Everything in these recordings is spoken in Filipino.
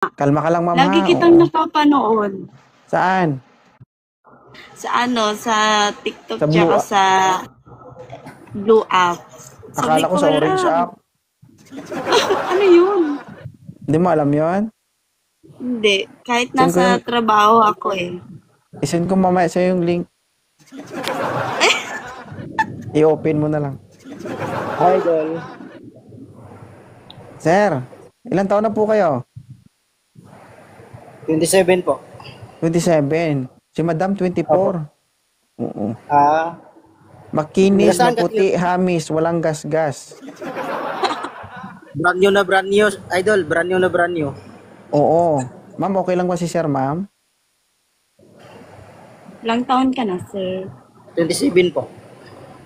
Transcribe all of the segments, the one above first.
Kalma ka lang, ma'am, Lagi ha? kitang Oo. napapanood. Saan? Sa TikTok Sa Blue tsaka app. sa Blue app. Sabi Akala ko ko, sa Orange hala, app. ano yun? Hindi mo alam yon? Hindi. Kahit Send ko nasa yung, trabaho ako eh. isend ko mamaya sa'yo yung link. I-open mo na lang. Hi, Idol. Sir, ilang taon na po kayo? 27 po. 27. Si Madam, Opo. 24. Oo. Ah, taga Makinis, saan ka? maputi, hamis, walang gas-gas. Brand new, Idol. Brand new. Oo. Ma'am, okay lang ba si Sir, ma'am? Ilang taon ka na, sir? 27 po.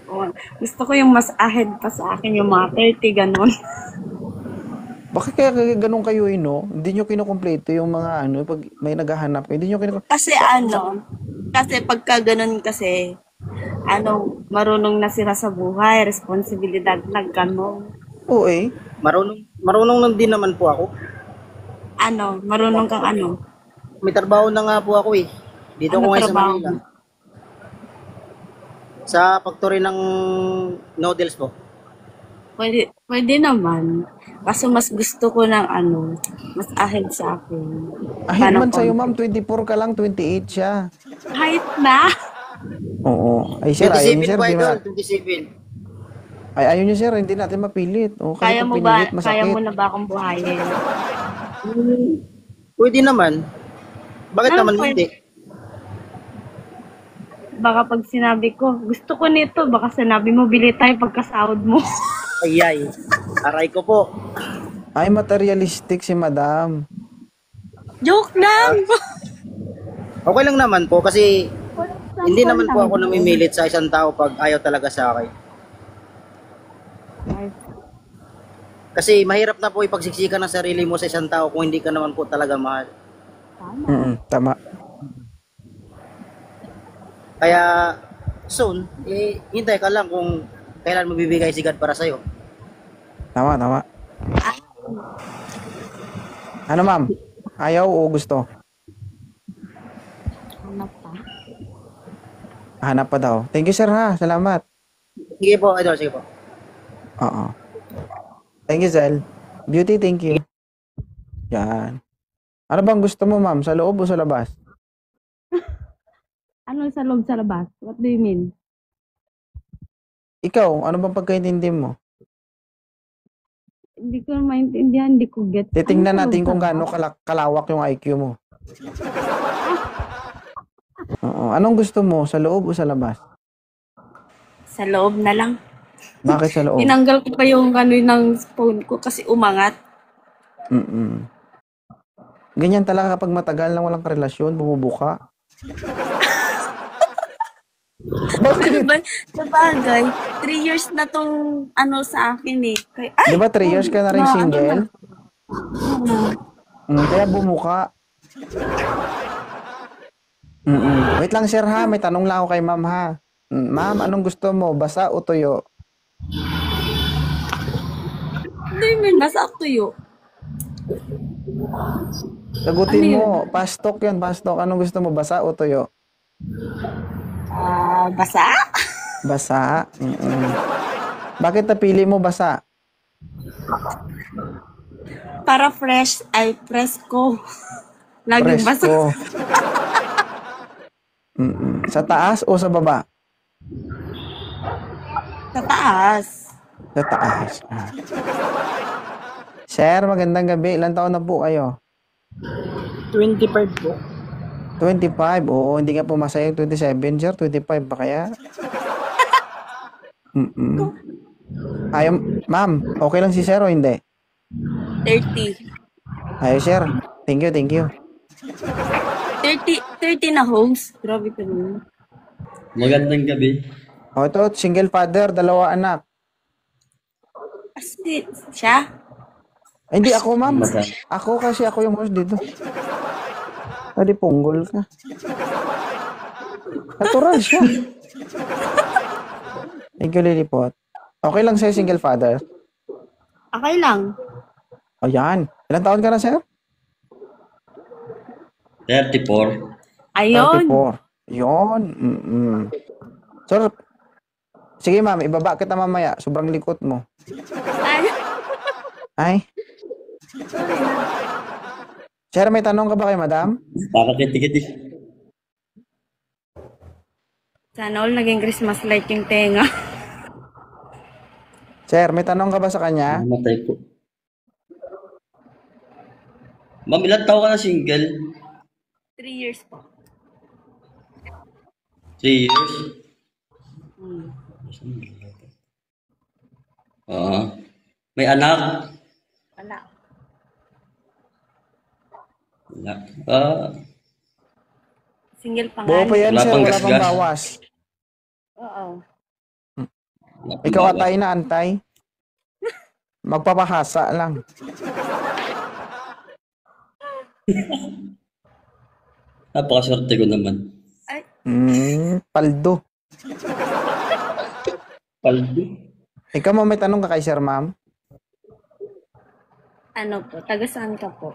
Oh, gusto ko yung mas ahead pa sa akin, yung mga 30, ganun. Bakit kaya ganun kayo, no? Hindi nyo kinukumpleto yung mga ano, pag may naghahanap, hindi nyo Kasi kasi pagka ganun kasi, marunong na sila sa buhay, responsibilidad na ganun. Oo eh. Marunong lang din naman po ako. Marunong kang May trabaho na nga po ako eh. Dito ano ako ngayon sa trabaho Manila. mo? Sa factory ng noodles po. Pwede naman. Kaso mas gusto ko ng mas ahead sa akin. Ahit Paano man sa'yo, konti? ma'am, 24 ka lang, 28 siya. Kahit na. Oo. Ay, sir, ayaw nyo, 27 sir. po, Di Idol. ma... 27. Ay, ayaw nyo, sir. Hindi natin mapilit. O, kasi pag pinilit, Kaya mo masakit. na ba akong buhayin? Pwede naman. Bakit Ah, naman pwede. hindi? Baka pag sinabi ko, gusto ko nito, baka sinabi mo, bili tayo pagkasahod mo. Ayay. Aray ko po. Ay, materialistic si madam. Joke lang! Okay lang naman po kasi hindi Sample naman lang po ako yun. namimilit sa isang tao pag ayaw talaga sa akin. Ay, Kasi mahirap na po ipagsiksikan ng sarili mo sa isang tao kung hindi ka naman po talaga mahal. tama. Tama. Kaya soon, hintay ka lang kung kailan magbibigay si God para sa'yo. Tama, tama. Ano, ma'am? Ayaw o gusto? Ano pa? Hanap pa daw. Thank you, sir, ha. Salamat. Sige po, idol, sige po. Oo. Thank you, Zel. Beauty, thank you. Yan. Ano bang gusto mo, ma'am? Sa loob o sa labas? Ano sa loob sa labas? What do you mean? Ikaw, ano bang pagkaintindi mo? Hindi ko maintindihan, hindi ko get. Ano Titingnan sa loob natin sa kung gaano labas? kalawak yung IQ mo. Oo. Anong gusto mo? Sa loob o sa labas? Sa loob na lang. Bakit sa loob? Tinanggal ko pa yung ng phone ko kasi umangat. Mm-mm. Ganyan talaga kapag matagal na walang karelasyon, bumubuka. Bakit? Sabagay, 3 years na tong sa akin eh. Ay, Di ba 3 years ka na rin na. single? Kaya bumuka. Wait lang, sir, ha. May tanong lang ako kay ma'am, ha. Ma'am, anong gusto mo? Basa o tuyo? Hindi, man, nasa tuyo. Sagutin Ano yun? mo. Pastok yun, pastok. Anong gusto mo? Basa o tuyo? Basa? Basa. Bakit napili mo basa? Para fresh, ay fresco. Laging basa. Presko. Sa taas o sa baba? Sa taas. Sa taas. Sir, magandang gabi. Ilan taon na po kayo? 25 po. 25. Oo, hindi nga pumasaya yung 27, sir. 25 pa kaya? Ayaw, ma'am, okay lang si sir o hindi? 30. Ayaw, sir. Thank you, thank you. 30 na homes. Grabe ka naman. Magandang gabi. O, ito, single father, 2 anak. Kasi, siya? Ay, hindi ako, ma'am. Maganda. Ako kasi ako yung host dito. Pwede punggol ka. Natural siya. Thank you, Lilipot. Okay lang sa'yo, single father? Okay lang. O, yan. Ilan taon ka na, sir? 34. Ayun. 34. Yun. Sir, sige ma'am, ibaba kita mamaya. Sobrang likot mo. Ay, Ay. Sir, may tanong ka ba kay madam? Pakakiti-kiti. sana all naging Christmas light yung tenga. Sir, may tanong ka ba sa kanya? Namatay po. Ma'am, ilang taon ka na single? 3 years po. 3 years? Hmm. Oo. May anak? Wala. Wala. Ah, Single pa Buo nga. pa yan, Wala sir. pang Wala pang gasgas. bawas. Oo. wala pang Ikaw bawas. atay na antay. Magpapahasa lang. Napakaswerte ko naman. Ay, Paldo. Paldo. Ikaw mo may tanong ka kay sir, ma'am? ano po? Taga saan ka po?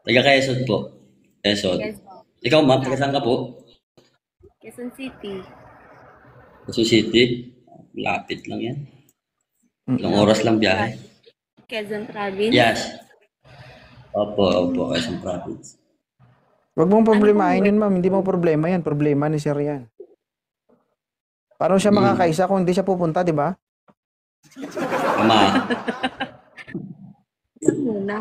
Taga Quezon po. Quezon. Yes po. Ikaw, ma'am, taga saan ka po? Quezon City. Quezon City. Lapit lang yan. Ilang oras lang biyahe. Quezon Province. Yes. Opo, Quezon Province. Huwag mong problemahin yun, ma'am. Hindi mo problema yan. Problema ni sir yan. Paano siya makakaisa kung hindi siya pupunta, di ba? Tama. Kasal muna.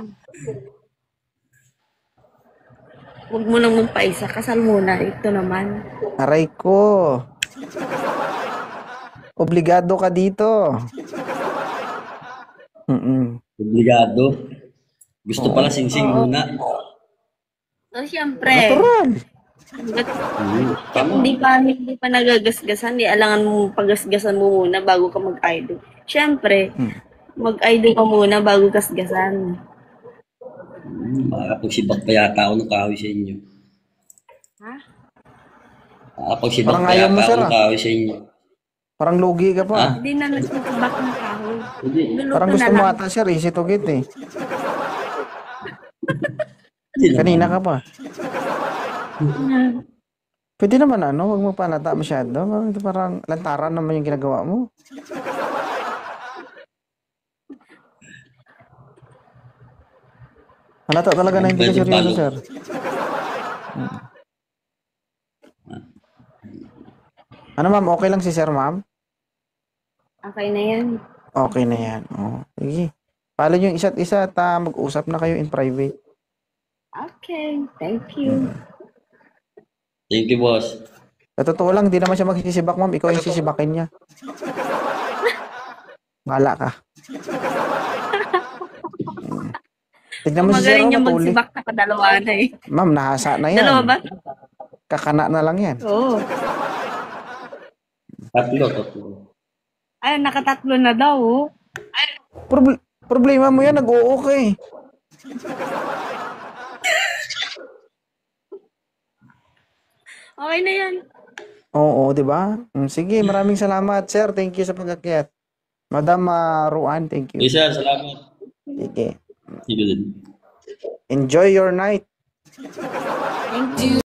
Huwag mo nang magpaisa. Kasal muna. Ito naman. Aray ko. Obligado ka dito. Obligado. Gusto pala singsing muna. So, syempre. Natural. Tama. Hindi pa nagagasgasan. Di alangan mo pagasgasan mo muna bago ka mag-idol. Syempre, mag-idol ka muna bago gasgasan. Makakapagsibak pa yata ako ng kahoy sa inyo. Ha? Makakapagsibak Parang pa ayaw yata mo, ako sir, ng ah. kahoy sa inyo. Parang lugi ka pa. Hindi na nagsasabak ng kahoy. Hindi. Luluto Parang na gusto mo lang. ata, sir. Easy to get eh. Hindi naman. Kanina ka pa. Pwede naman ano, huwag mo panata masyado. Parang lantaran naman yung ginagawa mo. Halata talaga na hindi ka Pwede seryoso, palo. sir. Ano ma'am, okay lang si sir, ma'am? Okay na yan. Okay na yan. Oh, sige. Follow nyo yung isa't isa at mag-usap na kayo in private. Okay. Thank you. Thank you, boss. Sa totoo lang, di naman siya magsisibak, ma'am. Ikaw yung sisibakin niya. Bahala ka. Tignan mo si sir, Magaling oh, niya matuli. magsibak na kadalawa na eh. Ma'am, nahasa na yan. Dalawa ba? Kakana na lang yan. Oo. Tatlo. Ay, nakatatlo na daw. Oh. Problema mo yan, nag-oo ka eh. Okay na yan. Oo, di ba? Sige, maraming salamat, sir. Thank you sa pag-akyat. Madam Ruan, thank you. Yes, sir. Salamat. Sige. Sige din. Enjoy your night. Thank you.